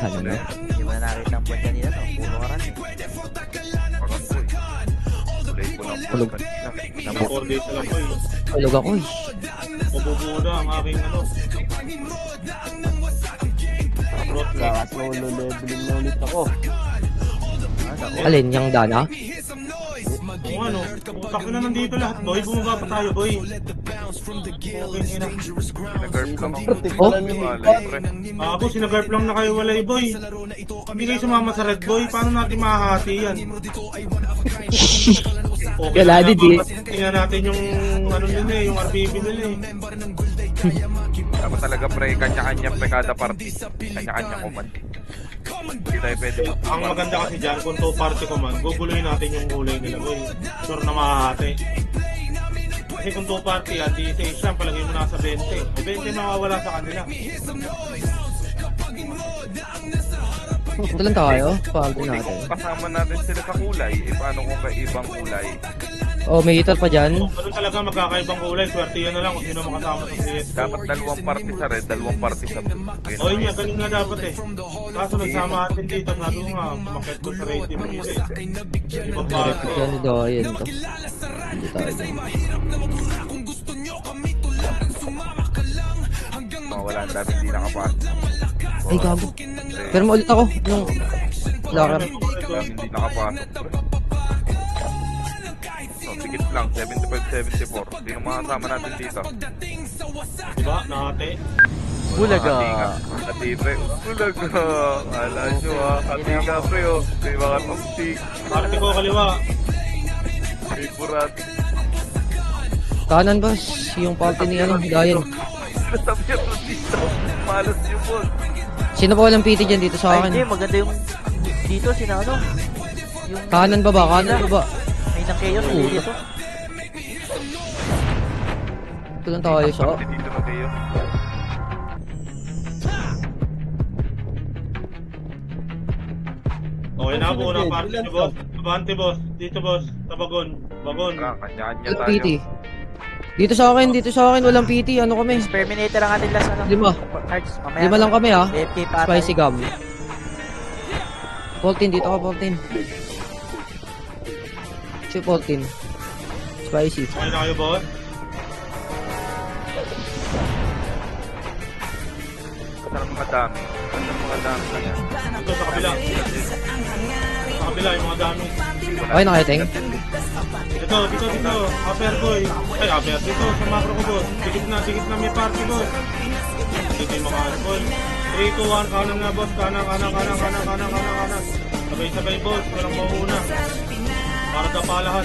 Ano na? Hindi mo na nakita ang buwan kanina, no? Puro oran eh. Tulog. Nang 4 days na lang po eh. Tulog ako eh. Mabubuo na ang aking ano. Growth rate. Solo leveling na ulit ako. Alin, yung Dana? Kung ano, putak na nandito lahat boy. Bumaba pa tayo boy. Okay, ina. Oh? Ako, sinagarp lang na kayo walay boy. Hindi kayo sumama sa red boy. Paano natin mahahati yan? Okay, Wala, di. tingnan natin yung ano nila eh, yung RBB nila eh. Dapat talaga pre, kanya-kanya pre kada party. Kanya-kanya command. Hindi tayo pwede. Ang maganda kasi dyan, kung 2 party command, guguluhin natin yung hulay nila boy. Sure na mahahati. Kasi kung 2 party yan, di isa palagay mo nasa 20. O 20 mawawala sa kanila. Ito lang tayo. Pahalto natin. Kasama natin sila sa kulay. E paano kung kaibang kulay? Oh, may heater pa dyan. Ganun talaga magkakaibang kulay, swerte yan na lang kung sino makasama sa CS. Dapat dalawang party sa red, dalawang party sa blue. O yun nga, ganun nga dapat eh. Kaso nagsama atin dito, sabi ko nga, makit ko sa rating mo yun eh. Ibang party. Yan, doyen to. Hindi tayo. Mawala ang dami hindi nakapasok. Ay, gago. Pero maulit ako. Yung locker. Dami hindi nakapasok. So, tikit lang, 75-74. Hindi nang makasama natin dito. Diba? Nakate. Bulaga. Ati pre. Bulaga. Ala nyo ah. Ati ka pre oh. Di ba katapsik? Party ko kaliwa. Favorite. Kanan boss. Yung party ni ano, Dayan. Sabi niya po dito. Malas niyo po. Sino pa walang PT dyan dito sa Ay, hindi. akin? Maganda yung dito, sinano. Yung Kanan ba ba? Kanan ba ba? may nang chaos dito. Ito lang tayo sa... Dito na kayo. Okay na po, unang party niyo boss. Abante boss. Dito boss. Sa bagon. Bagon. Kanya-kanya Walang tayo. PT. Dito sa akin, walang PT. Ano kami? Terminator ang ating last ano. 5. Cards, mamaya. 5 lang kami ha. AFK pa tayo. Spicy gum. 14, dito ka 14. Siya 14. Spicy. Okay na kayo boss. Saan mga dami? Saan mga dami na yan? Dito sa kabila. Sa kabila yung mga dami. Okay na kayo, Teng? Dito. Upper boy. Ay, upper. Dito sa macro ko boss. Dikit na may party boss. Dito yung mga ano boss. 3, 2, 1. Kanan na boss. Kanan. Sabay boss. Walang mauuna. Para pa lahat.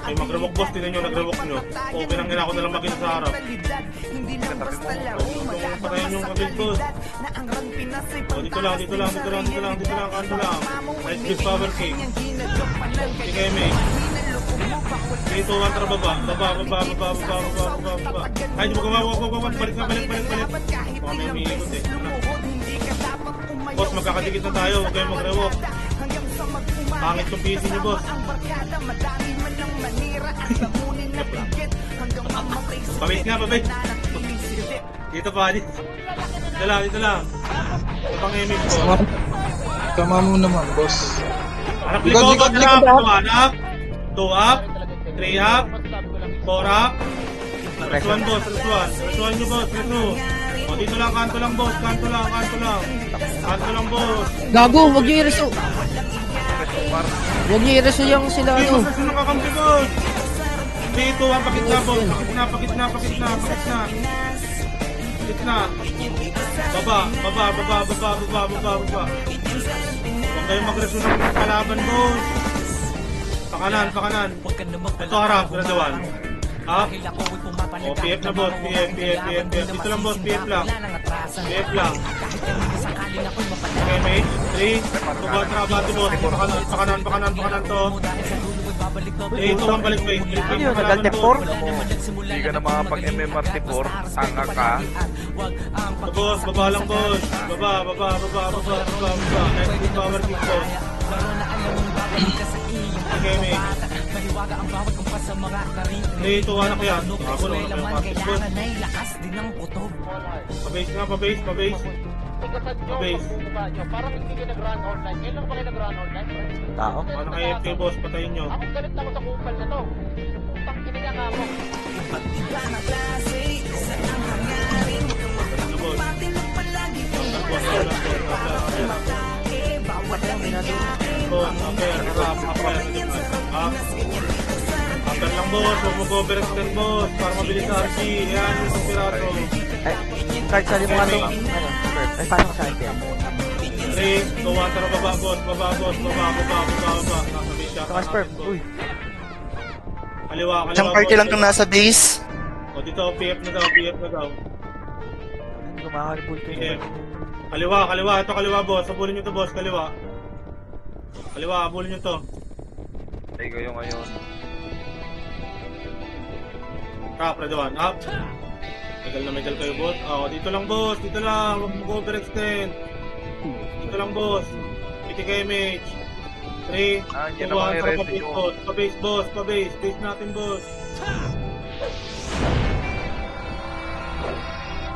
Ay, mag-rewalk boss. Tinan nyo, nag-rewalk nyo. Okay lang nila ako nalang maging sa harap. Patayin yung kapit boss. O, dito lang. Kanto lang. Nice big power king. Sige, May. Dito, one tara baba. Ay, di ba wag. Balik. Baka may umiikot eh. Boss, magkakadikit na tayo. Huwag kayong mag-rewalk. Pangit yung PC niyo, boss. Pabait. Dito pa, dito lang. Ito pang image ko. Tama mo naman, boss. Hanap likod, hanap. 2 up, 3 up, 4 up. Press 1, boss, press 1 nyo, boss, press 2. O, dito lang, kanto lang, boss, kanto lang, boss. Gago, huwag nyo i-reso. Huwag nyo i-reso yung sila Hindi, ano. boss, nung nakakampi, boss. Dito, pakit na, boss. Pakit na. Baba. Huwag kayong mag-reso ng kalaban, boss. Pakanan. Ito harap, gradual. Up. O, PF na, boss. PF. Dito lang, boss. PF lang. Okay, mate. 3. Tubat, boss. Pakanan to. 3, 2, 1, balik, mate. Ano yun, nag-Altep 4? Hindi ka na makapag-MMRT4. Tanga ka. Boss, baba lang, boss. Baba. Nice big power king, boss. PTK mage. 3, 2, 1 ako yan. Ako na yung fastest boss. Pa-base nga, pa-base, pa-base. Pa-base. Parang hindi kayo nag-run online. Kailan ba kayo nag-run online? Tao. Ano kay FK boss, patayin nyo. Ako galit na ako sa kupal na to. Utang kiniga nga ako. Ano boss? Boss, upper lang boss, huwag mag-overextend boss, para mabilis sa RC, yan yung isang piraso. Ay, card sa mo nga to. Ano? Ay, paano sa akin? 3, 2, 1, tara baba boss, baba boss, baba. Nasa base siya. Saka sperm. Uy. Kaliwa Isang party boss. lang kang nasa base. O dito, PF na daw. Gumakalibul ko PF. yun. Kaliwa, ito kaliwa boss, abulin nyo to boss, kaliwa. Kaliwa, abulin nyo to. Ay, kayo ngayon. Up, ready one, up. Megal kayo boss. Dito lang boss, dito lang. Huwag mag-overextend. Dito lang boss. PTK mage. 3, 2, 1, Yan ang mga tara i-rest pa-base nyo. boss. Pa-base boss, pa-base. Base natin boss.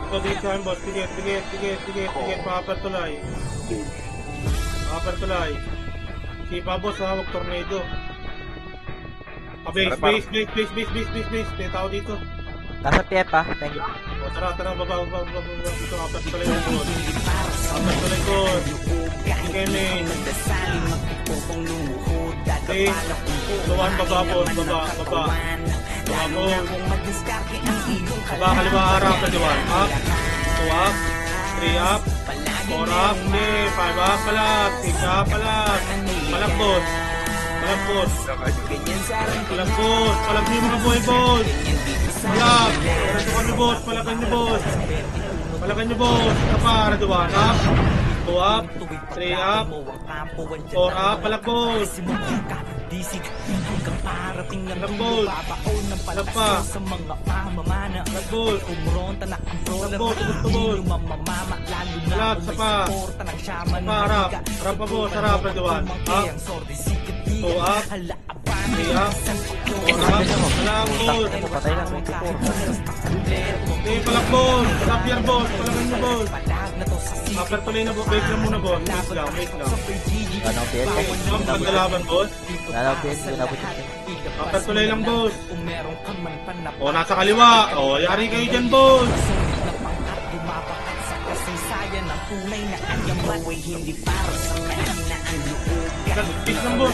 Ito, base natin boss. Tigit. Pa-upper tulay. Sipa boss ha, huwag tornado. Pa-base, base. May tao dito. Nasa PF ha. Thank you. Tara, baba. Dito, apat pala yung boss. Apat pala yung boss. PTK mage. Okay. Luwan, baba boss, baba. Baba boss. Baba, kaliwa harap, kaliwa. Up, 2 up, 3 up, 4 up, 5 up, palat, 6 up, palat. Palag boss. Palag niyo mga boy boss. Palag. Ito kami boss, palagan niyo boss. Kapa, Raduan, up, 2 up, 3 up, 4 up, palag boss. Palag boss. Palag pa. Palag boss. Gusto boss. Palag, sapa. Harap pa boss, harap, Raduan. Up, 2 up, 3 up, 4 up, palag boss. Patay na. 24. Okay, palag boss. Sapir boss, palagan niyo boss. Upper tuloy na boss, wait lang muna boss. Wait lang. Ano PF? Ang pagdalaban boss. Ano PF? Inabot yun. Upper tuloy lang boss. Nasa kaliwa. Yari kayo dyan boss.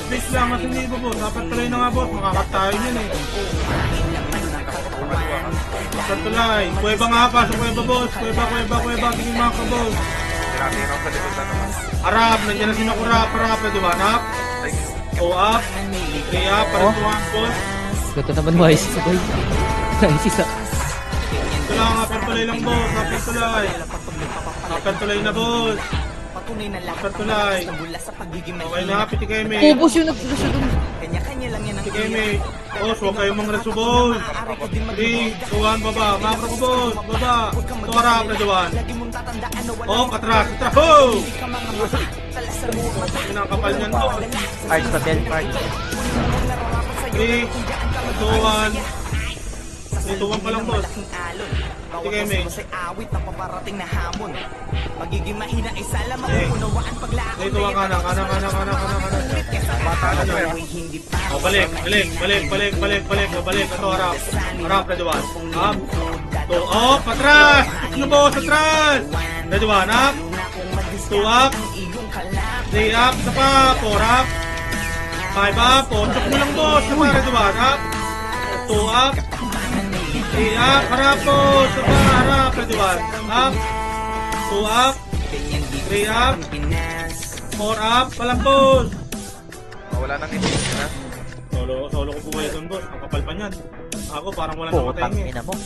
Base lang, mas hindi ba boss? Upper tuloy na nga boss, makakat tayo yun eh. Upper tuloy. Kuweba nga pa, sa kuweba boss. Kuweba. Tingin mga ka boss. Tinatinaw sa likod na naman. Harap, nandiyan na sinakura. Harap, na diba? Up. 2 up. 3 up, parang 2 up boss. Gato naman wise. Sabay. Nice isa. Ito lang, upper tuloy lang boss. Upper tuloy. Upper tuloy na boss. Upper tuloy. Okay na, PTK mage. Ubus yung nagsusunod dun. PTK mage. Boss, huwag kayong mga reso boss. 3, 2, 1, baba. Makro ko boss. Baba. Ito harap na diwan. Katras. Ho! Yun ang kapal niyan boss. Cards pa 10 cards. 3, 2, 1. 3, 2, 1 pa lang boss. PTK mage. Magiging mahina ay sala Okay. maunawaan paglaan. Dito ang kanan. Balik. Ito harap. Harap, ready one. Up. 2, patras! Ano boss, atras! Ready one, up. 2 up. 3 up, isa pa. 4 up. 5 up. Pontok mo lang boss. Isa pa, ready one, up. 2 up. 3 up, harap boss. Isa pa, harap, ready one. Up. 2 up. 3 up. 4 up, palang boss. Wala nang hindi na. Solo ko po doon boss. Ang kapal pa niyan. Ako parang walang Putang namatay ina mo.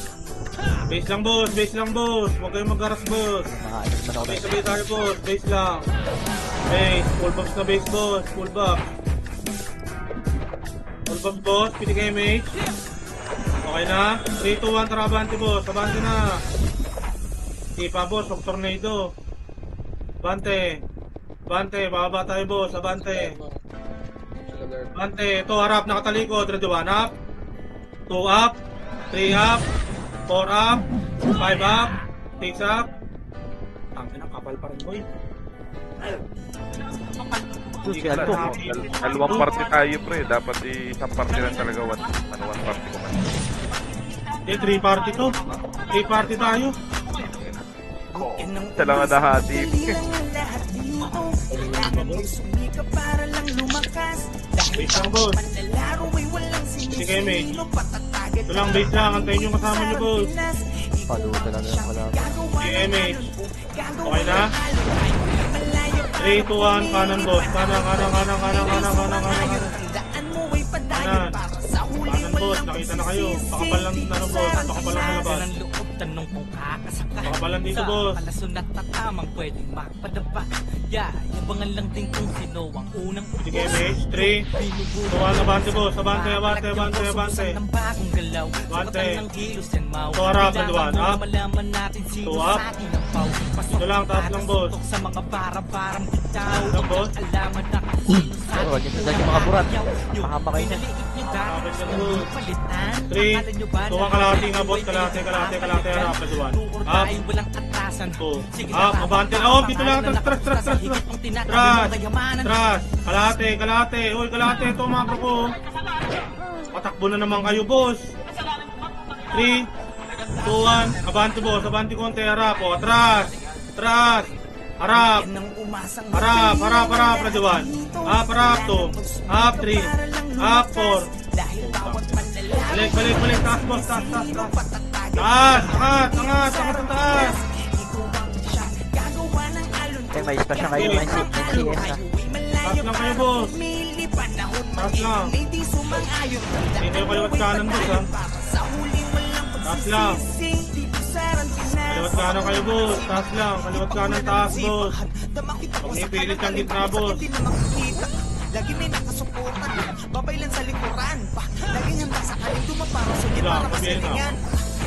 Base lang boss. Huwag kayong mag-garas boss. Makaalis man ako dito. Sabay tayo boss. Base lang. Base. Full box na base boss. Full box. Full box boss. PTK mage. Okay na. 3, 2, 1. Tara, abante boss. Abante na. Ipa boss. Huwag tornado. Abante. Bababa tayo boss. Abante. Bante, ito harap, nakatalikod. Ready, 1 up. 2 up. 3 up. 4 up. 5 up. 6 up. Tangin ang kapal pa rin, boy. Dalawang party tayo pre, dapat isang party lang talaga one party ko man. Eh, 3 party to. 3 party tayo. Isa lang ang nahati. Base lang, boss. Sige, mate. Ito lang, base lang. Antayin yung kasama nyo, boss. Sige, mate. Okay na? 3, 2, 1, kanan, boss. Kanan. Kanan, boss. Nakita na kayo. Pakapal lang na ng boss. Pakapal lang sa labas. Tanong kung kakasaka Bakabalan dito, boss. Palason at tatamang pwedeng makpadapa. Yabangan lang din kung sino ang unang Sige, mate. 3, 2, 1, abante, boss. Abante. ng bagong galaw. Abante. Ng kilos yan mau. Ito harap, Kailangan Redwan, mo up. malaman natin sino 2 up. sa atin ang pau. Pasok Ito lang, taas lang, boss. sa mga para-parang bitaw. Lang, boss. Alaman na kung sino sa atin. Huwag yung dahil mga burat. Mahaba kayo na. Kapit ka, boss. 3, 2, 1, kalahati nga, boss. Kalahati. Harap, ready, 1. Up. Walang atasan. 2. Up. Abante. Oh, dito lang. Tras. Kalahati. Uy, kalahati. Ito, mga ko. Patakbo na naman kayo, boss. 3, 2, 1. Abante, boss. Abante konti. Harap. O, Tras. Harap. Ready, 1. Up, harap. 2. Up, 3. Up, 4. Balik. Taas, boss. Taas. Angat. Eh, may special kayo. May CS na. Taas lang kayo, boss. Taas lang. Hindi kayo kaliwat kanan, boss, ha. Taas lang. Kaliwat kanan kayo, boss. Taas lang. Kaliwat kanan, taas, boss. Huwag nipilit ang gitna, boss. Lagi may nakasuportan, babay lang sa likuran pa. Lagi niyang nasa kaling dumaparo, sulit Wala, para pabihin na. masalingan.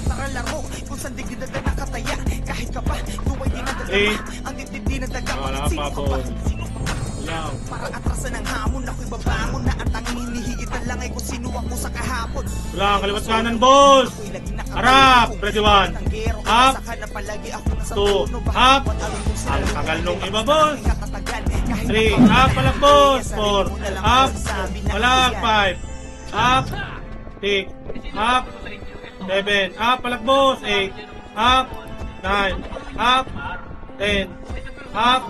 Tara laro, kung saan digidad na nakataya. Kahit ka pa, duway di nadadama. Ang dibdib di nadagama. Wala Sino pa, ka ba? boss. Wala. Para atrasan ng hamon, ako'y babangon na ang tanging hinihigitan lang ay kung sino ako sa kahapon. Wala, kaliwat kanan, boss. Ako'y lagi nakabalik. Harap, ready, 1. Up. Saka na palagi ako nasa 2. tono, Up. bawat alon kung sila Ang lang tagal ang nung ito. iba, boss. Kakatagal, kahit 3. ako Up, palag, boss. 4. Up. sabi na Palag, yan. 5. Up. 6. Up. 7. Up, palag, boss. 8. Up. 9. Up. 10. Up.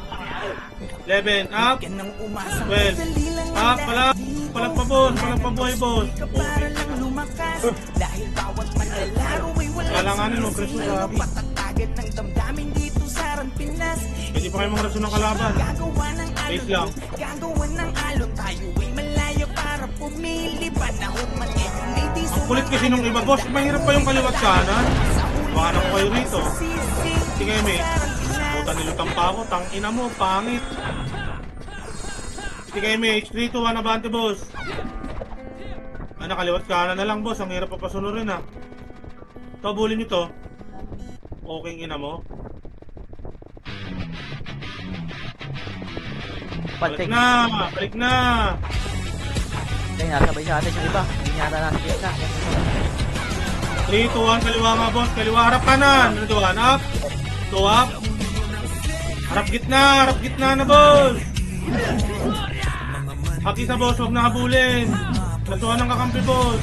11. Up. Yan ang umasang 12. madali lang ang Up, palag. lahat Palag pa, boss. Palag pa, boy, boss. Ka para lang lumakas dahil bawat manlalaro ay walang Kailanganin mo, preso, sabi. patatagan ng damdamin dito sa Pinas. Hindi pa kayo mga rason ng kalaban. Gagawa ng Base alon, lang. gagawa ng alon. Tayo ay malaya para pumili. Panahon man ngayon ay di Ang kulit kasi nung iba, boss. Mahirap pa yung kaliwat kanan. Baka na ko kayo rito. Sige, mate. Puta, nilutang pa ako. Tangina mo, pangit. Sige, mate. 3, 2, 1, abante, boss. Ah, nakaliwat kanan na lang, boss. Ang hirap pa pasunurin, ha. Ito, bulin nyo to. Okay, ina mo. Panting. Balik na. Kaya nasabay sa atin yung iba. Hindi yata nasa gitna. 3, 2, 1, kaliwa nga, boss. Kaliwa, harap kanan. 3, 2, 1, up. 2, up. Harap gitna na, boss. Haki sa boss, huwag na habulin. Nasuhan ng kakampi, boss.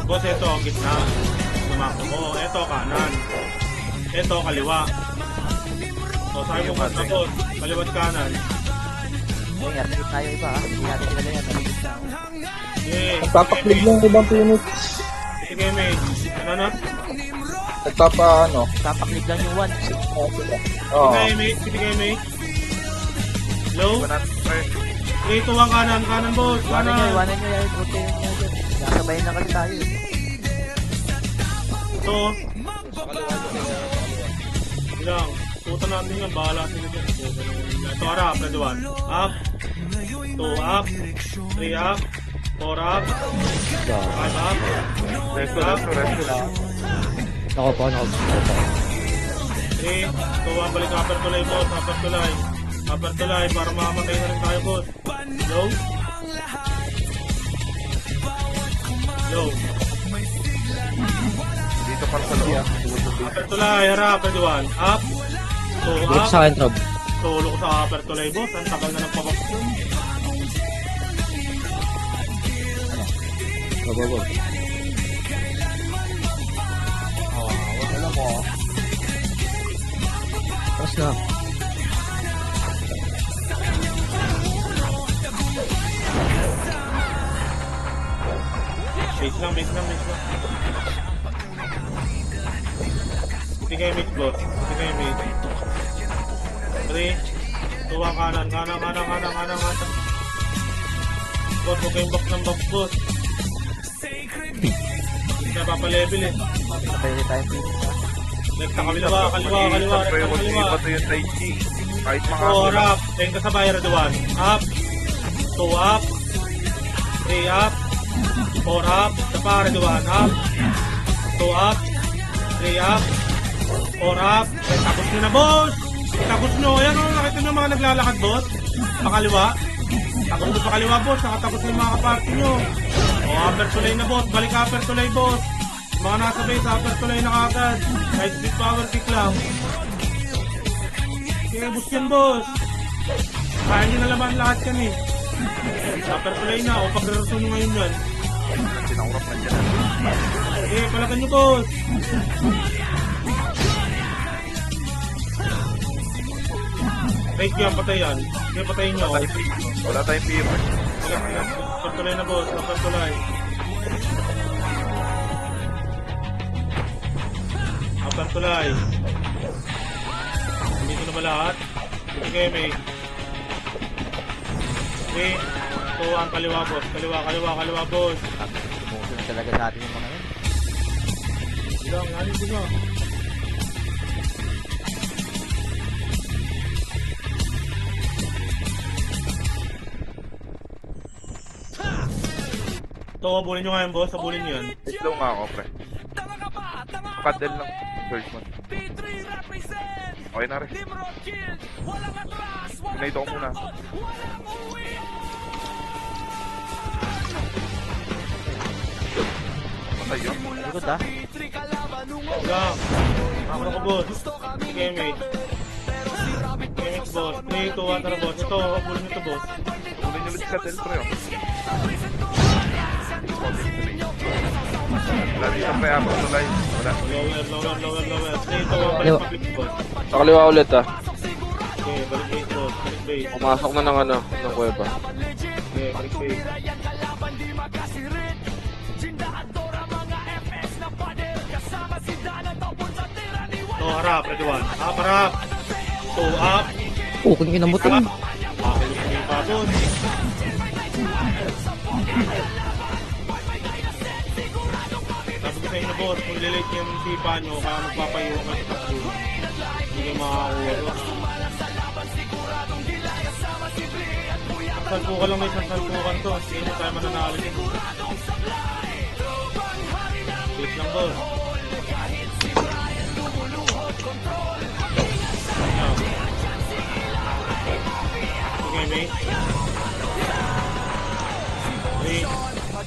Boss, ito ang gitna. Sumako ko. Ito kanan. Ito kaliwa. O, sabi mo boss, boss. Kaliwat kanan. Kaya yarapit tayo iba ha. Hindi natin kilala yan. Nasa gitna. Okay. Nagpapaklig ng ibang units. Sige, mate. Ano na? Papaklig lang yung one. Oo. Sige, mate. Sige, mate. Low. 100 3, 2, 1, kanan. Kanan, boss. Iwanan nyo Kanan. yan. Buti yun nyo dyan. Nasabayin na kasi tayo. Ito. Bilang. Puta natin yan. Bahala sila dyan. Ito, harap. Ready, 1. Up. 2, up. 3, up. 4, up. 5, up. Resto lang. Nako po. 3, 2, 1, balik upper tulay, boss. Upper tulay. Upper tulay, para makamatay na rin tayo, boss. Low. Low. Dito para sa loob. Upper tulay, harap, pwede 1. Up. 2, Direct up. sa akin, Rob. Tulog sa upper tulay, boss. Ang tagal na ng pabak yun. Go. Tapos na. Base lang. Hindi kayo mid, boss. Hindi kayo mid. 3, 2, 1, kanan. Boss, huwag kayong box ng box, boss. Hindi na papalevel eh. Pwede tayo Phoenix ha. Next na kaliwa. Pre, huwag iba to yung Tai Chi. Kahit 4 makakula. up. Tingin ka sa buyer, 1. Up. 2 up. 3 up. 4 up. Sa pare, 1 up. 2 up. 3 up. 4 up. Tapos nyo na, boss. Tapos nyo. Ayan o, nakita nyo mga naglalakad, boss. Pakaliwa. Tapos nyo pakaliwa, boss. Nakatapos nyo mga kaparty nyo. O, upper tulay na, boss. Balik upper tulay, boss. Mga nasa base, upper tulay na kagad. Kahit speed power kick lang. Kaya bus yan, boss. Kaya nyo na laman lahat yan eh. Upper tulay na. O, pag-reroso nyo ngayon yan. Sinaurap na dyan. Palagan nyo, boss. Right yan, patayan. Sige, patayin nyo. Wala tayong PM. Upper tulay na, boss. Upper tulay. Upper tulay. Dito na ba lahat? Sige, may. 3, 2, ang kaliwa, boss. Kaliwa, boss. Tumusunod talaga sa atin yung mga yun. Bilang, bilang. Ito, abulin nyo ngayon, boss. Abulin nyo yan. Slow nga ako, pre. Kadel lang. First one. Okay na rin. Pinahito ko muna. Patay yun. Likod ha. Bilang. Ako ko, boss. Sige, mate. Boss. 3, 2, 1, tara, boss. Ito, abulin nyo ito, boss. Tuloy nyo ulit si Kadel, pre. Wala dito, pre. Abang tulay. Wala. Lower. 3, 2, 1, balik pag-click, boss. Sa kaliwa ulit ah. Okay, balik base, boss. Balik base. Pumasok na ng kuweba. Okay, balik base. So, harap, ready 1. Harap. 2 up. Kung kinamutin. Makilig yung patos. Sabi ko sa inyo, boss, kung lilate yung sipa nyo, kaya magpapaiwan kayo sa takbo. Hindi kayo makakuha. Salpukan lang, may salpukan to. Hindi mo tayo mananalo din. Wait lang, boss. Okay, mate. 3,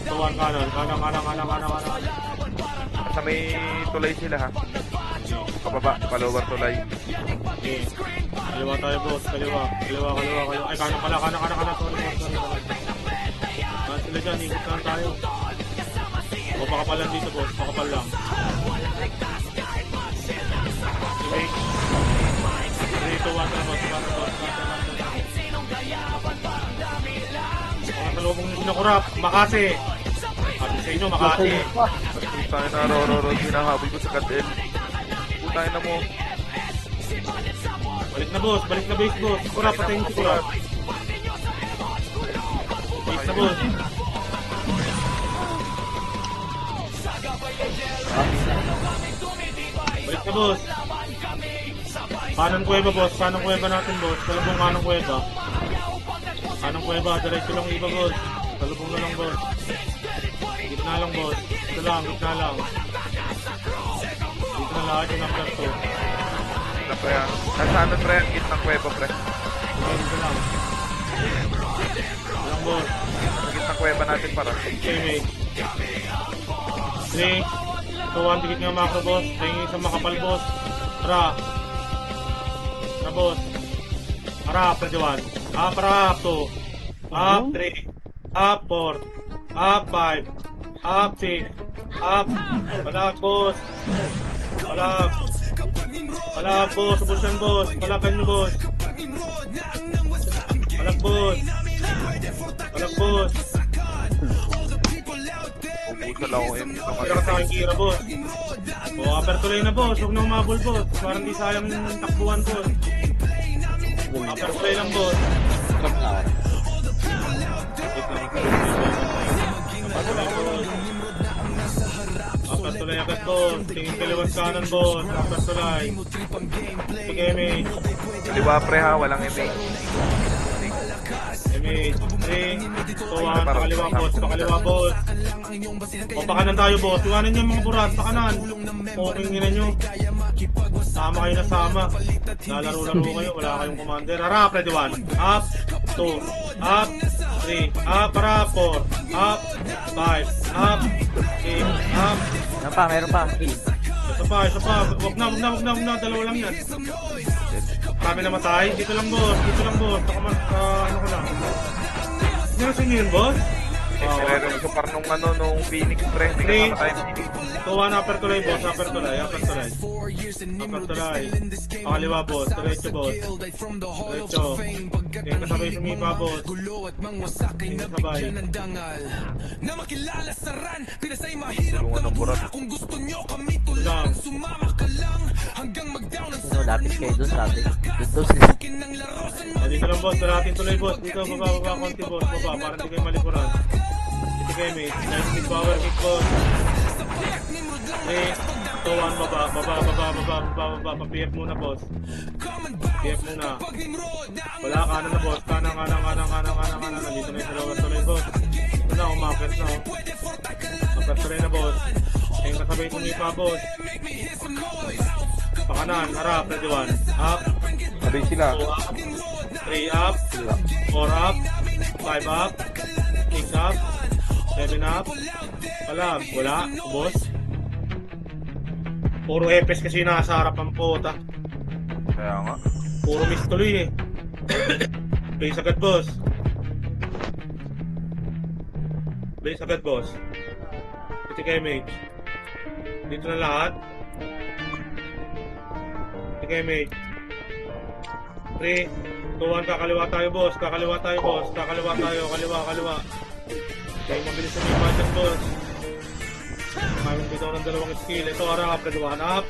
2, 1, kanan. Basta may tulay sila, ha? Pababa, palower tulay. Okay. Kaliwa tayo, boss. Kaliwa. Ay, kanan pala. Sorry. Kanan sila dyan. Ikot lang tayo. O, pakapal lang dito, boss. Pakapal lang. Okay. 3, 2, 1, tara, boss. Mga talubong nyo sinakurap. Makati. Sabi sa inyo, Makati. Tayo na rororo, hinahabol ko sa Kadel. Putay na mo. Balik na, boss. Base, boss. Kurap, patayin si Kurap. Base na, boss. Balik na, boss. Kanang kuweba, boss. Kanang kuweba natin, boss. Talubong kanang kuweba. Kanang kuweba. Diretso lang iba, boss. Talubong na lang, boss. Gitna lang, boss. Ito lang, gitna lang. Dito na lahat yung number 2. na pre. Nasa ano pre, ang gitnang kuweba pre. Dito lang. Walang boss. Ang gitnang kuweba natin para. Okay, mate. 3, 2, 1, dikit nga macro boss. Tingin sa makapal boss. Tara. Tara boss. Harap, 21. Up, harap, 2. Up, 3. Up, 4. Up, 5. Up, 6. Up. Palag, boss. Palag. Palag, boss. Ubus yan, boss. Palagan nyo, boss. Palag, boss. Palag, boss. Ubusan lang ako yun. Pagka sa aking kira, boss. O, upper tuloy na, boss. Huwag na umabol, boss. Parang di sayang takbuhan, boss. Upper tuloy lang, boss. Wait lang. Upper tuloy agad, boss. Tingin kaliwat kanan, boss. Upper tuloy. Sige, mate. Kaliwa pre ha, walang image. Mate. 3, 2, 1. Pakaliwa, boss. Pakaliwa, boss. O, pakanan tayo, boss. Iwanan niyo yung mga burat. Pakanan. Okay, nginan nyo. Sama kayo na sama. Lalaro-laro kayo. Wala kayong commander. Harap, ready 1. Up. 2. Up. 3. Up. Harap. 4. Up. 5. Up. 6. Up. Meron pa. Isa pa. Huwag na. Dalawa lang yan. Marami na matay. Dito lang, boss. Ano ko lang. Hindi na sinyo yun, boss? Pero so par nung Phoenix pre, hindi ka mamatay ng Phoenix. Tuwa na upper tulay, boss. Upper tulay. Pakaliwa, boss. Diretso, boss. Diretso. Yung kasabay sumipa, boss. Yung kasabay. Tulungan ng burat. Lang. Lapis kayo dun, sabi. Dito Dito lang, boss. Darating tuloy, boss. Dito, baba, konti, boss. Baba, para hindi kayo malikuran. Dito kayo, mate. Nice big power kick, boss. 3, 2, 1, baba. Pa-PF muna, boss. PF muna. Wala, kanan na, boss. Kanan. Nandito na yung dalawa tuloy, boss. Ito na, umakit na, oh. Umakit tuloy na, boss. Ayun, kasabay tumipa, boss. Pakanan, harap, ready 1. Up. Sabay sila. 2 up. 3 up. 4 up. 5 up. 6 up. 7 up. Palag, wala, boss. Puro epes kasi nasa harapan po, ta. Kaya nga. Puro miss tuloy, eh. Base agad, boss. Base agad, boss. Ito kay mage. Dito na lahat. Ito kay mage. 3, 2, 1, kakaliwa tayo, boss. Kaliwa. Kaliwa. Okay, mabilis na may budget, boss. Mayroon dito ng dalawang skill. Ito, harap. Ready 1 up.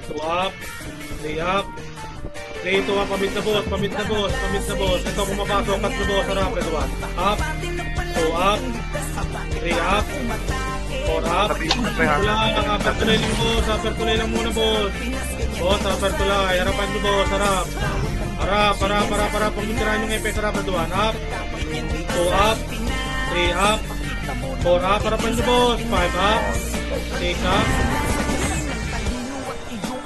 2 up. 3 up. 3, 2, 1. Pamit na, boss. Ito, pumapasok. Cut na, boss. Harap. Ready 1 up. 2 up. 3 up. 4 up. Wala. Upper tulay lang, boss. Upper tulay lang muna, boss. Boss, upper tulay. Harapan nyo, boss. Harap. Pagmitirahan yung effect. Harap. Ready 1 up. 2 up. 3 up. 4 up, harapan nyo, boss. 5 up. 6 up.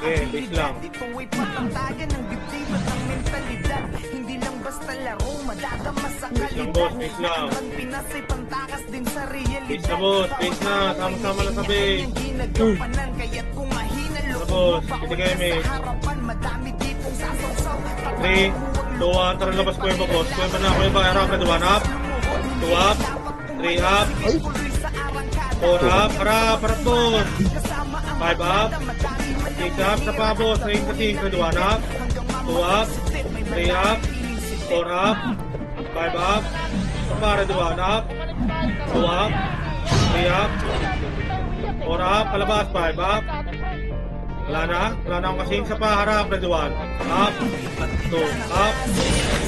Okay, base lang. Ito'y patantayan ng dibdib at ang mentalidad. Hindi lang basta laro, madadama sa Base lang, boss. Base lang. Ang Pinas ay pantakas din sa realidad. Base na, boss. Base na. Sama-sama na sa base. Ginagampanan, kaya't kung mahina loob boss. mo, Hindi kayo, mate. sa harapan, madami ditong sasawsaw. 3, 2, 1. Tara, labas ko yung boss. Kuweba na, harap. Ready 1 up. 2 up. 3 up. 4 up. Harap, boss. 5 up. 6 up. Sa pa, boss. Ring kasing. Ready 1 up. 2 up. 3 up. 4 up. 5 up. Sa pa, ready 1 up. 2 up. 3 up. 4 up. Palabas. 5 up. Wala na akong kasing. Sa pa, harap. Ready 1 up. 2 up.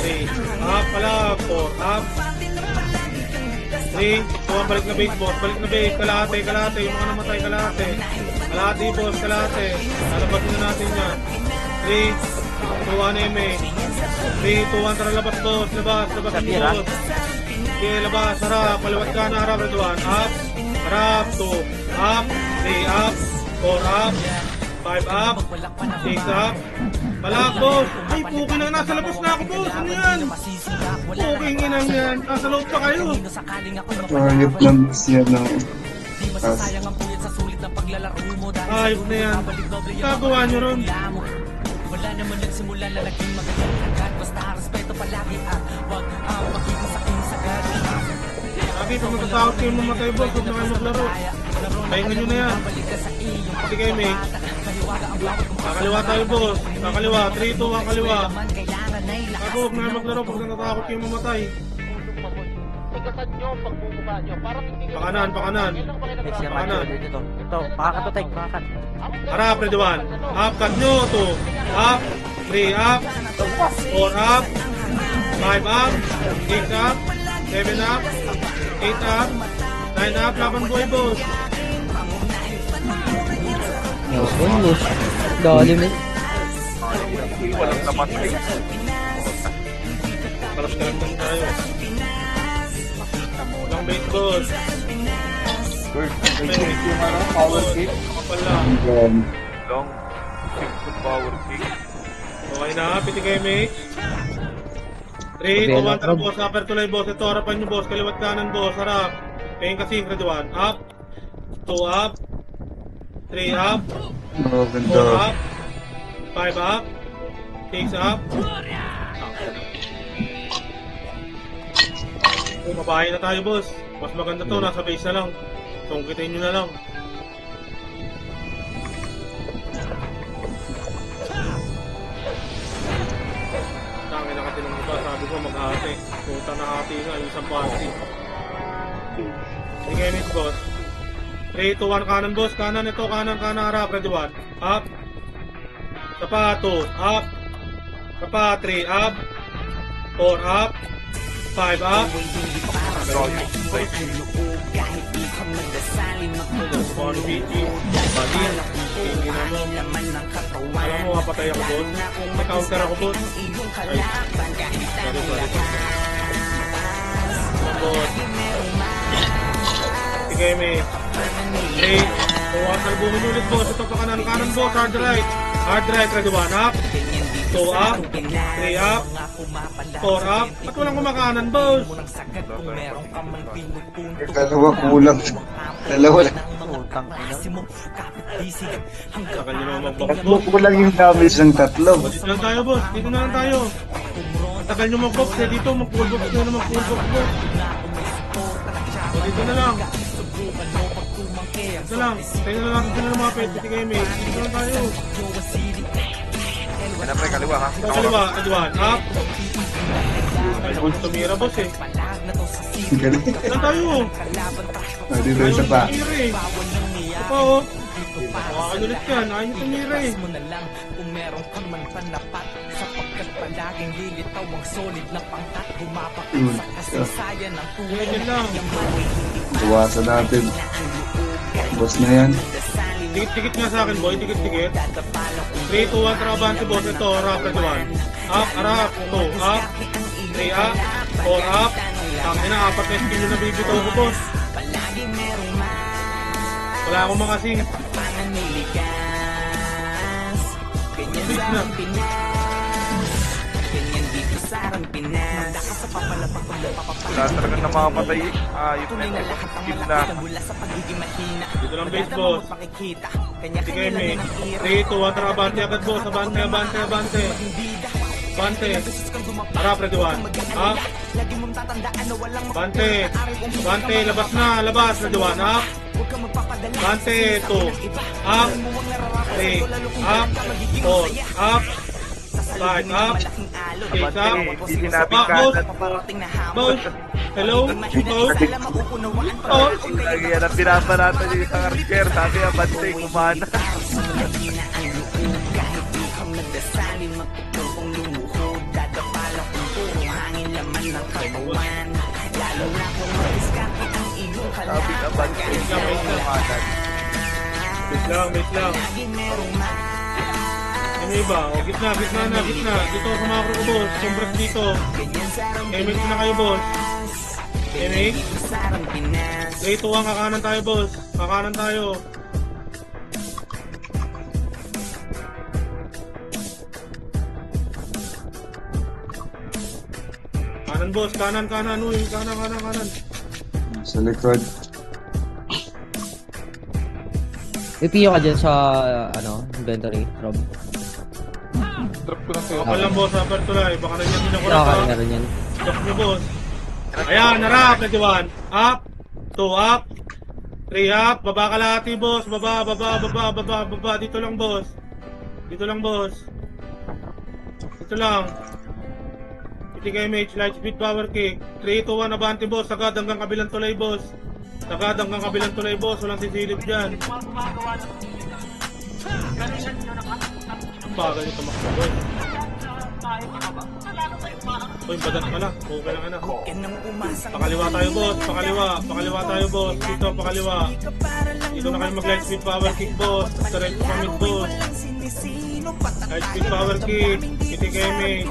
3 up. Palag. 4 up. 3, 2, balik na base, boss. Balik na base. Kalahati. Yung mga namatay, kalahati. Kalahati, boss. Lalabasin na natin yan. 3, 2, 1, MA. 3, 2, 1, tara labas, boss. Labasin, boss. Okay, labas. Harap. Paliwat ka na. Harap. 1 up. Harap. 2 up. 3 up. 4 up. 5 up. 6 up. Balak, boss. Ay, puki na. Nasa labas na ako, boss. Ano yan? Puking inang yan. Nasa loob pa kayo. Ayop lang siya na. Ayop na yan. Kagawa nyo ron. Wala naman nagsimula na naging magaling agad. Basta respeto palagi at wag ang magiging saking sagad. Sabi, kung natatakot kayo mamatay, boss, huwag na kayo maglaro. Pahingan nyo na yan. Pati kayo, mate. Kakaliwa tayo, boss. Kakaliwa. 3, 2, 1, kaliwa. Ako, huwag na kayo maglaro pag natatakot kayo mamatay. Tigasan nyo ang pagmumukha nyo. Parang hindi kayo... Pakanan, pakanan. Kailan ba kayo Next year, nag-ground Pakanan. Macho, dito. Ito, pakakat to, Tek, pakakat. Harap, ready 1. Up, cut nyo. 2. Up. 3, up. 4, up. 5, up. 6, up. 7, up. 8, up. 9, up. Laban boy, boss. Yun, boss. Dalim eh. Walang namatay. Paras ka lang tayo. Walang base, boss. Power kick. Kapal lang. Long. Simple power kick. Okay na, piti kayo, mate. 3, 2, 1, tara, boss. Upper tuloy, boss. Ito, harapan nyo, boss. Kaliwat kanan, boss. Harap. Pahin kasi, ready 1. Up. 2, up. 3, up. 4, up. 5, up. 6, up. Mabahay na tayo, boss. Mas maganda to, nasa base na lang. Sungkitin nyo na lang. Tangin na katinong iba, sabi ko maghati. Puta na hati nga, yung isang party. Sige, miss, boss. 3, 2, 1, kanan, boss. Kanan, ito, kanan, harap. Ready, 1. Up. Sapa, 2. Up. Sapa, 3. Up. 4, up. 5, up. Body beating. Body. Hindi na mo. Alam mo, mapatay ako, boss. May counter ako, boss. Ay. Sorry. Boss. Sige, may. Hey. Kuha, salbuhin ulit, boss. Ito pa kanan, boss. Hard right. Hard right, ready 1 up. 2 up. 3 up. 4 up. Ba't walang kumakanan, boss? Dalawa kulang. Dalawa lang. Utang ina. Sakal nyo naman magbakot, Tatlo boss. kulang yung damage ng tatlo. Dito lang tayo, boss. Dito na lang tayo. Tagal nyo mag-box. Dito, mag-full box na naman. Full box, boss. O, dito na lang. Dito lang. Tayo na lang. Dito na lang mga pet. Dito kayo, mate. Dito lang tayo. Yan na pre, kaliwa ha. Ito, kaliwa. Adwan. Up. Ay, tumira, boss eh. Galing. Dito lang tayo. Dito isa pa. Tumira eh. Ito pa, oh. Makakalulit yan. Ayaw nyo tumira eh. mo na lang kung meron kang man panapat sapagkat palaging lilitaw ang solid na pangkat bumapak sa kasaysayan ng tunay Yan lang. Iwasan natin. Boss na yan. Tikit-tikit nga sa akin, boy. Tikit-tikit. 3, 2, 1, trabante, boss. Ito, harap, ready 1. Up, harap. 2, up. 3, up. 4, up. Tangin na, 4 na skin yung nabibitaw ko, boss. Wala akong makasing. Big na. Wala talagang namapatay eh. Ayos na yun. Skip na. Dito lang base, boss. Sige, may. 3, 2, 1, tara, abante agad, boss. Abante. Bante. Harap, ready 1. Up. Bante, labas na, labas. Ready 1, up. Bante, 2. Up. 3. Up. 4. Up. 5. Up. 6 up. Hindi sinabing Boss. kanan. Boss. Hello? Boss. Oh. Lagi yan ang binasa natin yung isang archer. Sabi ang bantay, kumana. Sabi ang bantay, kumana. Wait lang. Ano iba? O, gitna. Dito sa macro ko, boss. Sombras dito. Mix na kayo, boss. Mix. 3, 2, 1, kakanan tayo, boss. Kakanan tayo. Kanan boss, kanan, uy, kanan. Sa likod. Ipiyo ka dyan sa, inventory, Rob. Drop ko lang sa'yo. Kapal lang boss, upper tulay. Baka nandiyan din ako Kaya rap, ka, ha? meron yan. Stop nyo boss. Ayan, narap, 21. Up, 2 up, 3 up, baba kalahati boss, baba. Dito lang boss. Dito lang. Itigay mage, light speed, power kick. 3, 2, 1, abante boss, sagad hanggang kabilang tulay boss. Walang sisilip dyan. Bagal nito makita boss. Uy, badat pala. Okay lang na. Pakaliwa tayo boss. Dito, pakaliwa. Dito na kayo mag-light speed power kick boss. Direct commit boss. Light speed power kick. Itigay mage.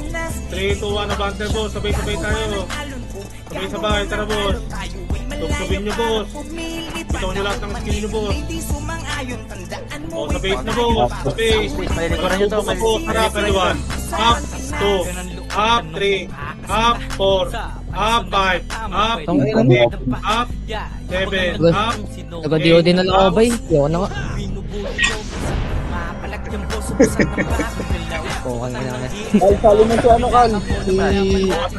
3, 2, 1, abante boss. Sabay-sabay tayo. Sabay-sabay, tara boss. Tugtugin nyo boss. Bitaw nyo lahat ng skill nyo boss. O, sa base na boss. Sa base. Malilikuran nyo to, Boss, harap, kaliwan. Up, 2. Up, 3. Up, 4. Up, 5. Up, Tong ina mo. 6. Up, 7. Up. Nag-DOD na lang ako, bay. Ayoko na nga. Okay na nga. Ay, sali mo si ano, Kal? Si...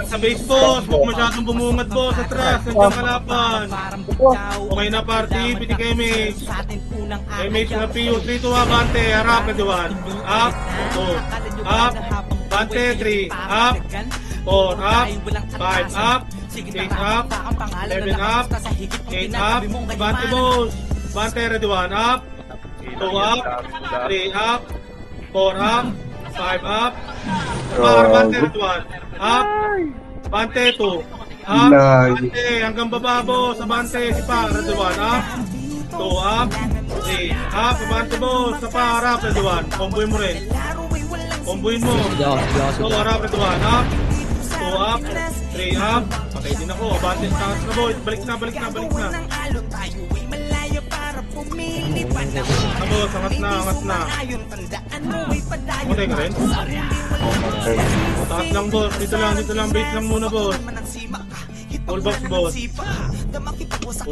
Sa base boss. Huwag masyadong bumungad boss. Atras, nandiyan kalaban. Okay na party. Pitikay mage. Mage na PU. 3 to abante. Harap, kaliwan. Up, 2. Up. Bante, 3. Up. 4 up, 5 up, 6 up, 7 up, 8 up, Bante boss, Bante ready 1 up, 2 up, 3 up, 4 up, 5 up, Bante ready 1 up, Bante 2 up, Bante hanggang baba boss, Bante si pa ready 1 up, 2 up, 3 up, Bante boss, sa pa harap ready 1, comboin mo rin, comboin mo, so harap ready 1 up, 2 up, 3 up, patay din ako, abante, taas na boy, balik na. Boss, angat na. Patay ka rin? Taas lang boss, dito lang, base lang muna boss. Full box boss. Full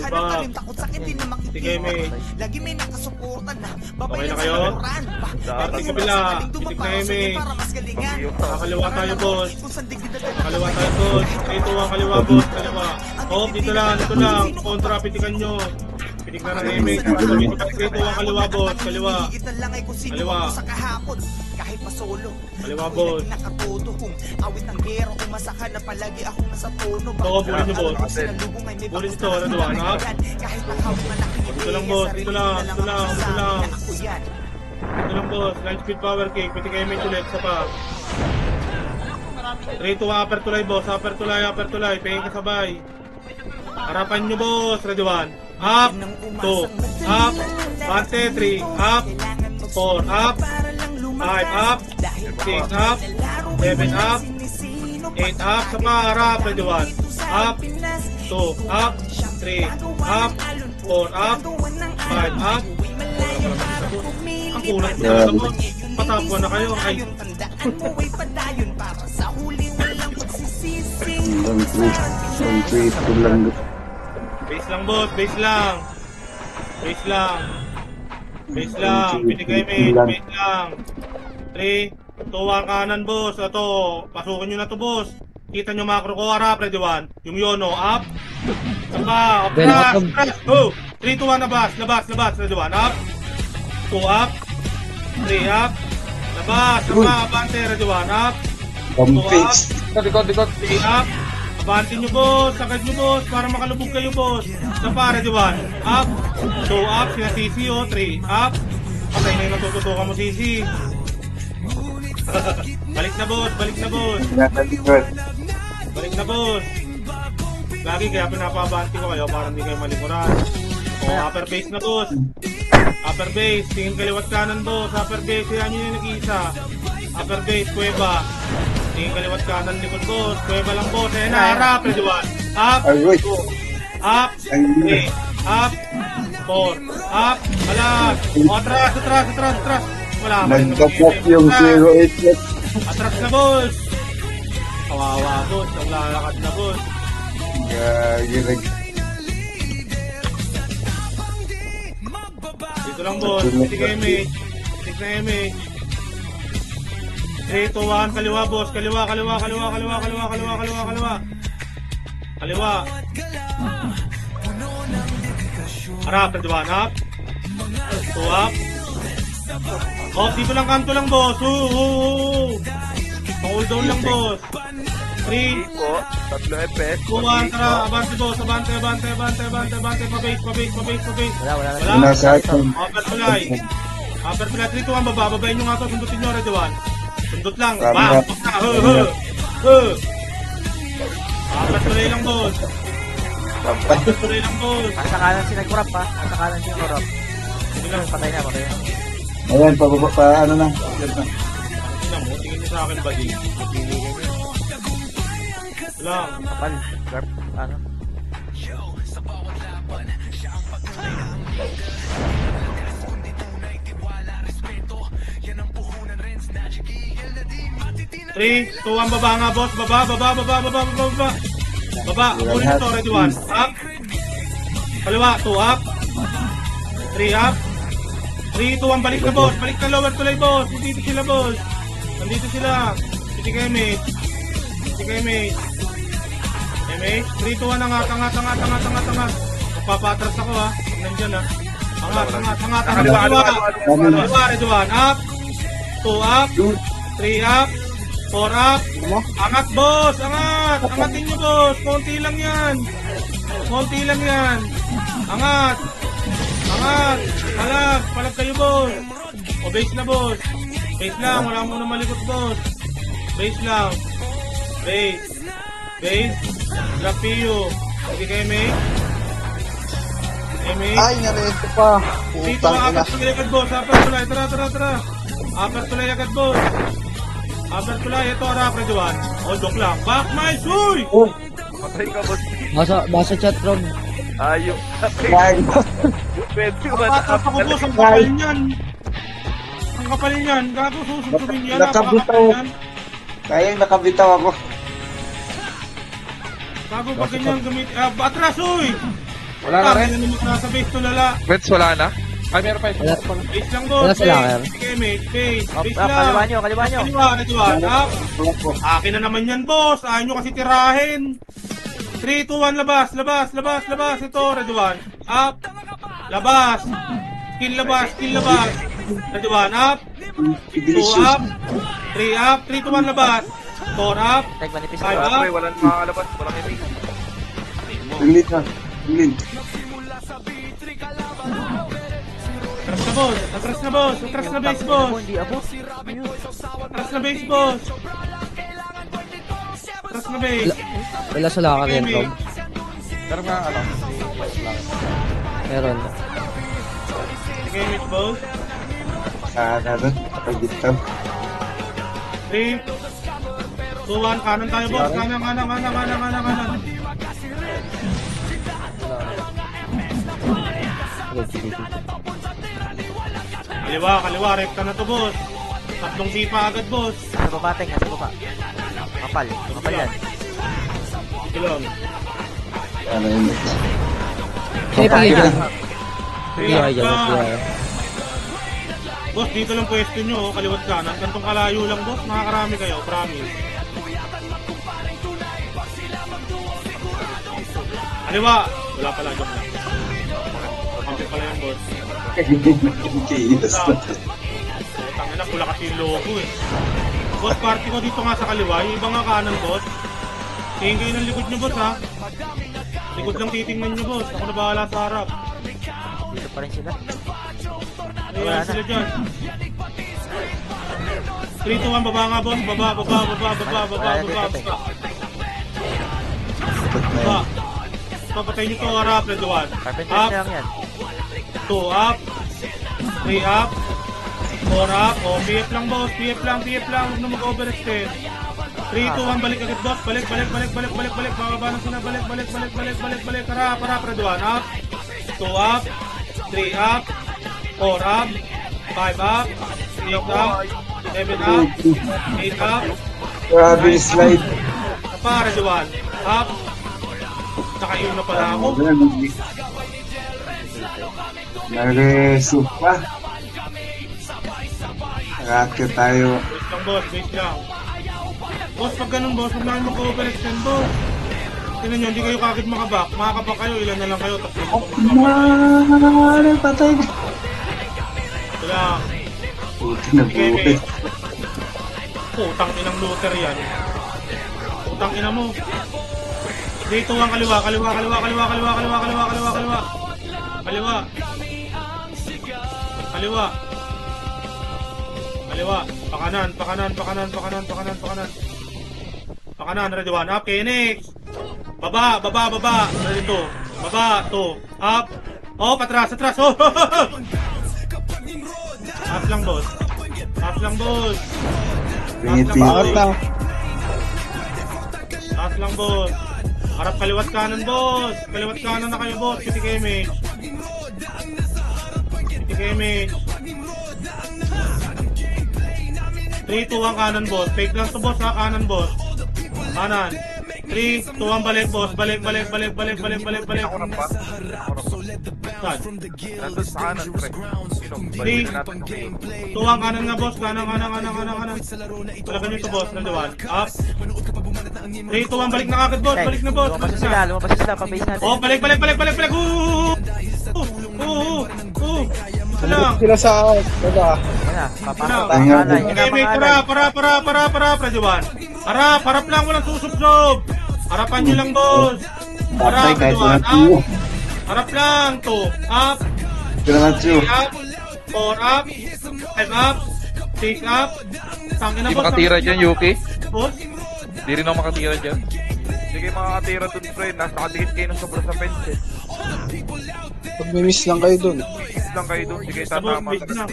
box. Sige mate. Okay na kayo? Party kabila, itik na mate. Kakaliwa tayo boss. Ito ang kaliwa boss, kaliwa. Oh, dito lang, kontra, pitikan nyo. Pitik na ng image. Ito ang kaliwa boss, kaliwa. Kaliwa boss. Oo, bulin nyo boss. Bulin ito, naduwa, anak. Dito lang boss, dito lang boss, line speed power kick, pwede kayo may tulit, sa pa. 3 to upper tulay boss, upper tulay, pahing kasabay. Harapan nyo boss, ready 1. Up, 2, up, bante 3, up, 4, up, 5 up, 6 up, 7 up, 8 up, sa pa, harap, ready 1. Up, 2, up, 3, up, 4 up, 5 up. Ang kulat na ako. Patapon na kayo. Ay. Base lang boss, base lang. Binigay mate, base lang. 3, 2, 1 kanan boss. Ito, pasukin nyo na to boss. Kita nyo macro ko, harap, ready 1. Yung yono, up. Saka, atras. Oh, 3, 2, 1, labas, ready 1, up. 2 up, 3 up, labas, abante, ready 1 up, 2 up, Likod. 3 up, abante nyo boss, sakad nyo boss, para makalubog kayo boss, sapa, ready 1 up, 2 up, sila CC 3 up, patay na yung natututukan mo CC. Balik na boss. Lagi kaya pinapabante ko kayo para hindi kayo malikuran. O, upper base na boss. Upper base, tingin kaliwat kanan boss. Upper base, yan yun yung nag-iisa. Upper base, kuweba. Tingin kaliwat kanan likod boss. Kuweba lang boss. Ayan na, harap, ready 1. Up, 2. Up, 3. Up, 4. Up, malas. O, atras. Wala. Nagkapok yung 08. Atras na boss. O, Kawawa, boss. Ang lalakad na, boss. Gagi, Dito lang, boss. Stick na image. Stick na image. 3, 2, 1. Kaliwa, boss. Kaliwa. Harap, kaliwa, up. 2 up. Oh, dito lang, kanto lang, boss. Hold down lang, boss. 3, Po, 3 FPS. 2, 1, tara. Abante, boss. Abante. Pa-base. Wala na. Wala. Nasa atin. Upper tulay. 3, 2, 1, baba. Babayin nyo nga to. Sundutin nyo, Red One. Sundot lang. Tama. Bam! Upper tulay lang, boss. Upper tulay lang, boss. Nasa kanan si nag-corrupt ha. Nasa kanan si nag-corrupt. Sige lang. Patay na. Ayan, pababa pa, ano na. Yan na. Tingnan mo. Tingin nyo sa akin, buddy. Lang. Kapal. Garp. Ano? Three, 2, 1, baba nga, boss. Baba. Baba. Kunin ito, Red One. Up. Kaliwa, 2 up. 3 up. 3, 2, 1, balik na, boss. Balik na lower tulay, boss. Nandito sila, boss. Nandito sila. Hindi ka image. 3, 2, 1, angat. Magpapatras ako, ha. Nandyan, ha. Angat. Kaliwa, Red One. Up. 2 up. 3 up. 4 up. Angat, boss. Angatin nyo, boss. Konti lang yan. Angat. Palag kayo, boss. O, base na, boss. Base lang. Wala mo na malikot, boss. Base lang. Base. Drop PU. Hindi kayo, mate. Ay, narito pa. Dito, Putang ina. upper tulay agad, boss. Upper tulay. Tara. Upper tulay agad, boss. Upper tulay. Ito, harap, Red One. O, joke lang. Back, my suy! Patay ka, boss. Basa chat, Rob. Ayok. Gagi. Pwede ba Patas ako, boss. Ang kapal niyan. Gago, susundubin yan. Nakabitaw. Napakapal yan. Kayang nakabitaw ako. Gago, pag ganyan gamit. Atras, uy! Wala na rin. Nasa base to lala. Reds, wala na. Ay, meron pa ito. Base lang, boss. Wala sa locker. Sige, mate. Base Kaliwa lang. nyo. Kaliwa, Red One. Up. Akin na naman yan, boss. Ayaw nyo kasi tirahin. 3, 2, 1, labas. Ito, Red One. Up. Labas. Kill labas. Red One, up. 2 up. 3 up. 3, 2, 1, labas. 4 up. Tag manipis. 5 Wala, up. pre, walang makakalabas. Walang imig. Bilis na. Bilis. Atras na, boss. Atras na base, boss. Hindi abot. Atras na base, boss. Atras na base. Wala sa locker yan, Rob. Pero nga, ano. Meron. Sige, mate, boss. Sana doon. Nakabitaw. 3, 2, 1, kanan tayo, boss. Kanan. Kaliwa, rekta na to, boss. Tatlong sipa agad, boss. Nasa baba, Teng. Nasa baba. Kapal yan. Ilong. Ano yun? Sige, Sige. Sige, dyan. Boss, dito lang pwesto nyo, oh, kaliwat kanan. Gantong kalayo lang, boss. Nakakarami kayo, promise. Kaliwa! Wala pala, joke lang. Kampi pala yung boss. Kailas na. Tangina, pula kasi yung logo eh. Boss, party ko dito nga sa kaliwa. Yung iba nga kanan, boss. Tingin kayo ng likod nyo, boss, ha? Likod lang titingnan nyo, boss. Ako na bahala sa harap. Dito pa rin sila. Ayan sila dyan. 3, 2, 1, baba nga, boss. Baba. Papatay nyo to, harap, Red One. Carpenter Up, na lang yan. 2 up, 3 up, 4 up. O, PF lang, boss. PF lang. Huwag na mag-overextend. 3, 2, 1, balik agad, boss. Balik. Bababa na sila. Balik. Harap, Red One. Up, 2 up, 3 up, 4 up, 5 up, 6 up, 7 up, 8 up, Grabe yung slide. pa, ready 1. Up. Naka-iyon na pala ako. Nag-resup pa. Raket tayo. Base lang, boss. Base lang. Boss, pag ganun, boss, huwag namin mag-overextend, boss. Tingnan nyo, hindi kayo kagad makaback. Makakaback kayo, ilan na lang kayo. Tapos Patay. ito lang. Puti na buhay. Putang inang looter yan. Putang ina mo. Dito ang kaliwa. Kaliwa. Pakanan, ready 1. Up, Kenix. Baba. Ready 2. Baba, 2. Up. Oh, atras. Oh. Up lang, boss. Pingitin. Taas lang, boss. Harap kaliwat kanan, boss. Kaliwat kanan na kayo, boss. Pitik image. 3, 2, 1 kanan, boss. Fake lang to, boss, ha. Kanan, boss. Kanan. 3, 2, 1 balik, boss. Balik. Ako na pa. Saan? Nandun sa kanan, pre. Sino? Three. Balikin natin yung 2, 1 kanan nga, boss. Kanan. Talaga nyo to, boss. Nandiwan. Up. 3, 2, 1 balik na kagad, boss. Balik na, boss. Lumabas na sila, pabase natin. Oh, balik. Isa lang. Sila sa baba. Yan na, papasok Tanga. ang alay. Yan Okay, ang wait, mga alay. para, Pradiwan. Harap lang, walang susubsob. Harapan nyo lang, boss. Patay kahit Pradiwan, walang tuyo. Harap lang, 2, up, Salamat sa'yo. 3 up, 4 up, 5 up, 6 up. Tangin na, Hindi boss. makatira dyan, Yuki. Boss, Hindi rin ako makatira dyan. Hindi kayo makakatira dun, pre. Nakadikit kayo ng sobra sa fence. Pag may miss lang kayo dun. Please lang kayo dun. Hindi kayo sa boss, tatama. wait na.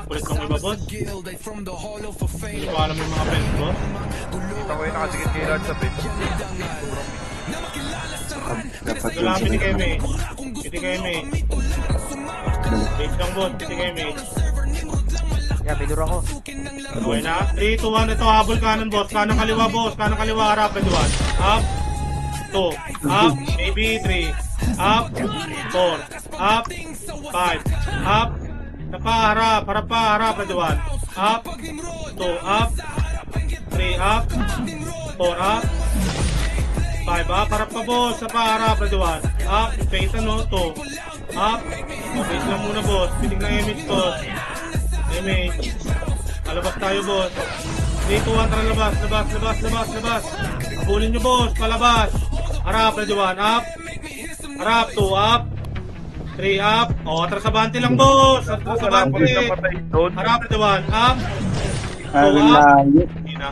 Kulit ng iba, boss. Hindi ko alam yung mga pens, boss. Kita ko yung nakadikit kayo lahat sa fence. Dapat Wala, yun piti kayo, sila. mate. Wait lang, boss. Piti kayo, mate. Yan, may lure ako. Okay na. 3, 2, 1. Ito, habol kanan, boss. Kanan kaliwa, boss. Kanan kaliwa, harap. Pradiwan. Up. 2. Up. Maybe 3. Up. 4. Up. 5. Up. Harap pa, harap. Pradiwan. Up. 2. Up. 3. Up. 4. Up. 5 up. Harap pa, boss. Harap. Pradiwan. Up. Face ano. 2. Up. Okay lang muna, boss. Pitig ng image, boss. Image. Palabas tayo, boss. 3, 2, 1, tara labas. Abulin nyo, boss. Palabas. Harap, ready 1, up. Harap, 2, up. 3, up. O, atras sa bante lang, boss. Atras sa Wala ko rin bante. napatay doon. Harap, ready 1, up. Ang 2, up. layo. Hindi na.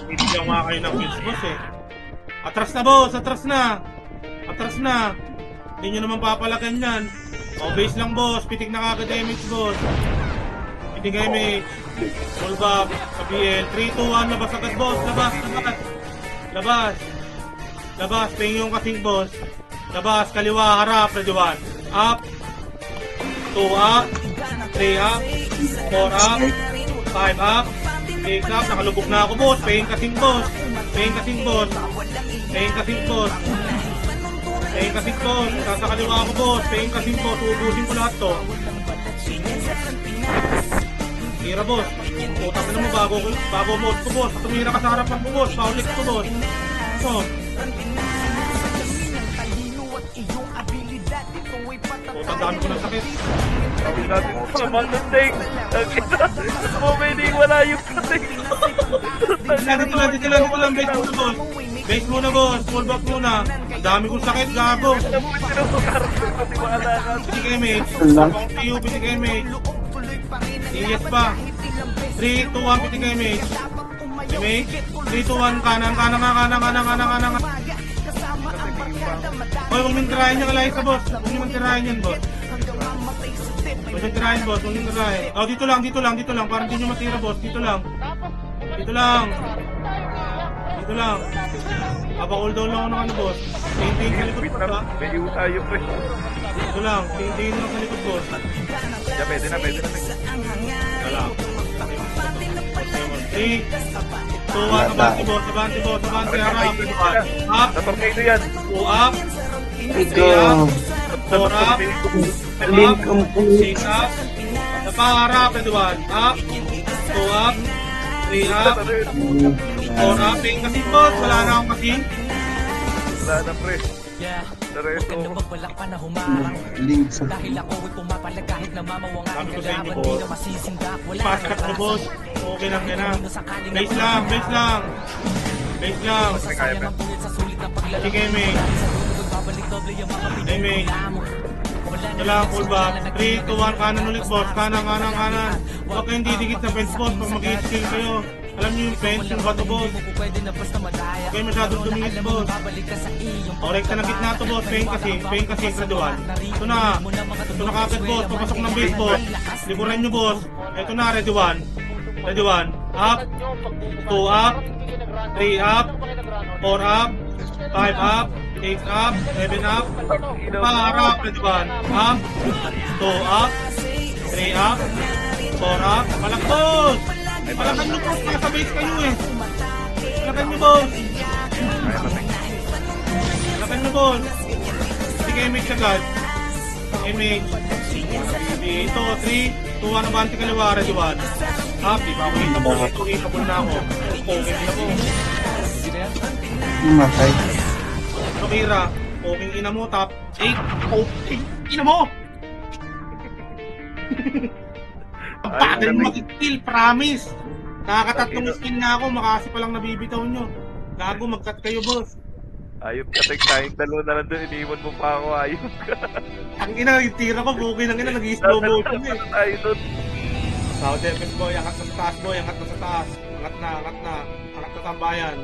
Hindi lang mga kayo ng kills, boss, eh. Atras na, boss. Atras na. Hindi nyo naman papalagan yan. O, base lang, boss. Pitik na kagad image, boss. Pitik image. Full back. Sa BL. 3, 2, 1. Labas agad, boss. Labas. Ping yung kasing, boss. Labas. Kaliwa. Harap. Ready 1. Up. 2 up. 3 up. 4 up. 5 up. 6 up. Nakalubog na ako, boss. Ping kasing, boss. Nasa kaliwa ako, boss. Paying kasing, boss. Uubusin ko lahat to. Tira, boss. Utak na mo, bago boss ko, boss. Tumira ka sa harapan ko, boss. Paulit ko, boss. So. Utang dami ko ng sakit. Sabi natin, naman ng take. Gusto mo pwede wala yung take. Dito lang. Base muna, boss. Full back muna. Dami kong sakit, gago. Pitik image. Pitik image. Iyas pa. 3, 2, 1, pitik image. 3, 2, 1, kanan. Hoy, huwag niyong tirahin yung alay sa boss. Huwag niyong tirahin yan, boss. Huwag niyong tirahin, boss. Oh, dito lang. Parang hindi nyo matira, boss. Dito lang. Papa-cooldown lang ako ng ano, boss. Tingin sa likod, boss, ha? May use tayo, pre. Dito lang. Tingin lang sa likod, boss. Yeah, pwede na. Wala. 3, 2, 1, abante boss, abante boss, abante, harap, reduan. Up, Natornado yan. 2 up, Iko. 4 up, 5 Link up, complete. 6 up, napaharap, reduan. Up, 2 up, 3 up, 4 up, ping kasi boss, wala na akong kasing. Wala na, pre. Yeah, Diretso. huwag ka na magbalak pa na humarang. Link sa... Dahil ako ay pumapalag kahit namamawang Sabi aking ko sa inyo, kalaban. boss. Di na masisindak, wala Fast nang cut mo atraso. boss, okay lang yan ha. Kung sakaling Base lang, base lang. Base lang. Masasayang ang puwit sa sulit ng paglalaro. Sige, May. Dahil sa dulo, magbabalik doble yung mga Hey, May. pinagmula mo. Wala na Wala, rin full sa back. sala na 3, 2, 1, kanan ulit boss. Kanan, kanan, kanan. Huwag kayong didikit sa fence boss pag mag-i-skill kayo. Alam niyo yung fence, yung bato boss. Hindi mo po pwede na basta madaya. Huwag kayo masyadong Pero tumingin alam mo, boss. babalik ka sa iyong Correct ka na gitna to boss. Pain kasi, gradual. Ito na. Ito na kapit boss. Papasok ng base boss. Likuran nyo boss. Ito na, ready 1. Ready 1. Up. 2 up. 3 up. 4 up. 5 up. 6 up. 7 up. Paharap, ready 1. Up. 2 up. 3 up. 4 up. Palak boss. Palakan nyo boss. Nasa base kayo eh. Palakan nyo boss. Palakan nyo boss. Sige, image agad. Image. Dito, 3, 2, 1, abante kaliwa, ready 1. Up, di ba ako hitable na ako. Okay na po. Matay. So, Kira, okay ina mo, top 8. Okay, ina mo! Ang bagal mo mag-skill, promise! Nakakatatlong skill na ako, makasi pa lang nabibitaw nyo. Gago, mag-cut kayo, boss. Ayop ka, tek tayong dalawa na lang doon. Iniwan mo pa ako, ayop ka. Ang ina, yung tira ko, bukay ng ina, nag-slow motion eh. Tayo doon. South Defense boy, angat na sa taas boy, angat na sa taas. Angat na, angat na. Angat na tambayan.